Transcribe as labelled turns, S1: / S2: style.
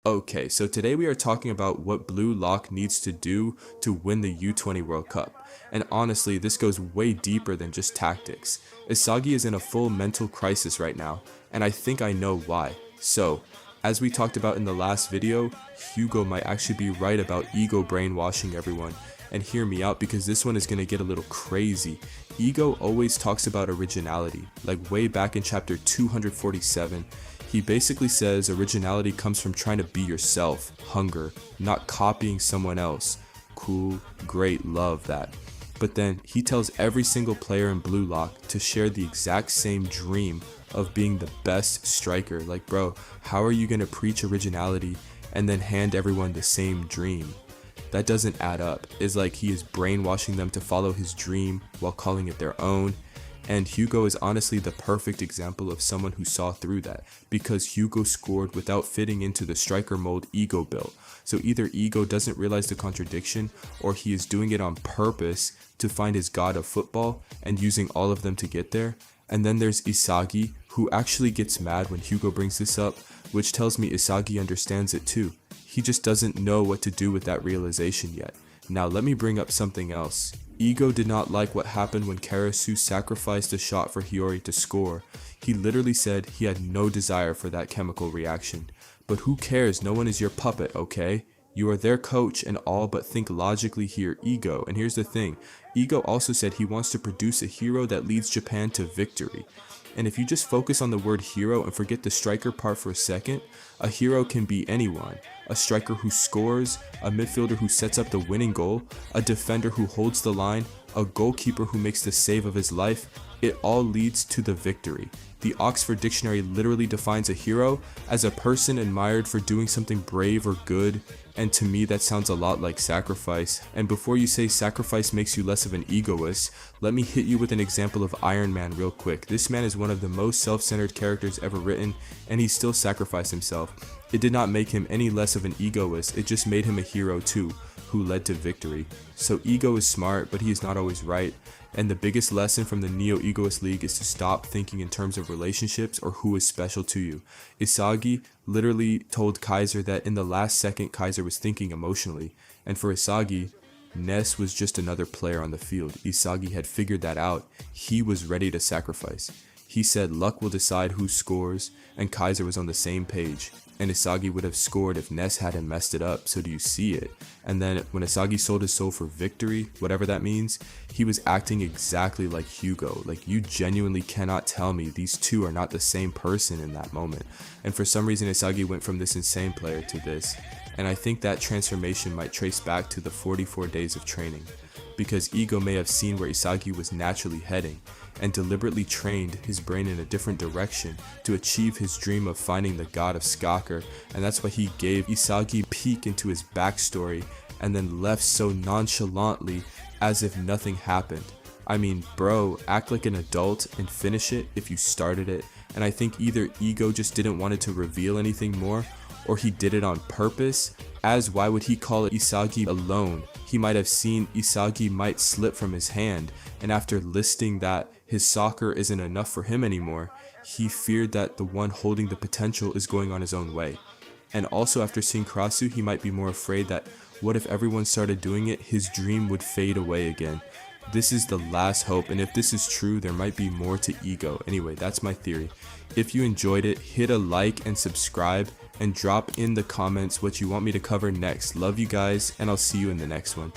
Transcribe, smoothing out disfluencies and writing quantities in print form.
S1: Okay, so today we are talking about what Blue Lock needs to do to win the U20 World Cup. And honestly, this goes way deeper than just tactics. Isagi is in a full mental crisis right now, and I think I know why. So, as we talked about in the last video, Hugo might actually be right about ego brainwashing everyone. And hear me out because this one is going to get a little crazy. Ego always talks about originality, like way back in chapter 247. He basically says originality comes from trying to be yourself, hunger, not copying someone else. Cool, great, love that. But then he tells every single player in Blue Lock to share the exact same dream of being the best striker. Like, bro, how are you going to preach originality and then hand everyone the same dream? That doesn't add up. It's like he is brainwashing them to follow his dream while calling it their own. And Hugo is honestly the perfect example of someone who saw through that, because Hugo scored without fitting into the striker mold Ego built. So either Ego doesn't realize the contradiction, or he is doing it on purpose to find his god of football and using all of them to get there. And then there's Isagi, who actually gets mad when Hugo brings this up, which tells me Isagi understands it too. He just doesn't know what to do with that realization yet. Now let me bring up something else. Ego did not like what happened when Karasu sacrificed a shot for Hiyori to score. He literally said he had no desire for that chemical reaction. But who cares? No one is your puppet, okay? You are their coach and all, but think logically here, Ego. And here's the thing, Ego also said he wants to produce a hero that leads Japan to victory. And if you just focus on the word hero and forget the striker part for a second, a hero can be anyone. A striker who scores, a midfielder who sets up the winning goal, a defender who holds the line, a goalkeeper who makes the save of his life. It all leads to the victory. The Oxford Dictionary literally defines a hero as a person admired for doing something brave or good, and to me that sounds a lot like sacrifice. And before you say sacrifice makes you less of an egoist, let me hit you with an example of Iron Man real quick. This man is one of the most self-centered characters ever written, and he still sacrificed himself. It did not make him any less of an egoist, it just made him a hero too, who led to victory. So Ego is smart, but he is not always right. And the biggest lesson from the Neo-Egoist League is to stop thinking in terms of relationships or who is special to you. Isagi literally told Kaiser that in the last second Kaiser was thinking emotionally. And for Isagi, Ness was just another player on the field. Isagi had figured that out. He was ready to sacrifice. He said luck will decide who scores, and Kaiser was on the same page. And Isagi would have scored if Ness hadn't messed it up, so do you see it? And then when Isagi sold his soul for victory, whatever that means, he was acting exactly like Hugo. Like, you genuinely cannot tell me these two are not the same person in that moment. And for some reason Isagi went from this insane player to this. And I think that transformation might trace back to the 44 days of training, because Ego may have seen where Isagi was naturally heading and deliberately trained his brain in a different direction to achieve his dream of finding the god of Skaker, and that's why he gave Isagi a peek into his backstory and then left so nonchalantly as if nothing happened. I mean, bro, act like an adult and finish it if you started it. And I think either Ego just didn't want it to reveal anything more, or he did it on purpose, as why would he call it Isagi alone? He might have seen Isagi might slip from his hand, and after listing that his soccer isn't enough for him anymore, he feared that the one holding the potential is going on his own way. And also after seeing Karasu, he might be more afraid that what if everyone started doing it, his dream would fade away again. This is the last hope, and if this is true, there might be more to Ego. Anyway, that's my theory. If you enjoyed it, hit a like and subscribe, and drop in the comments what you want me to cover next. Love you guys, and I'll see you in the next one.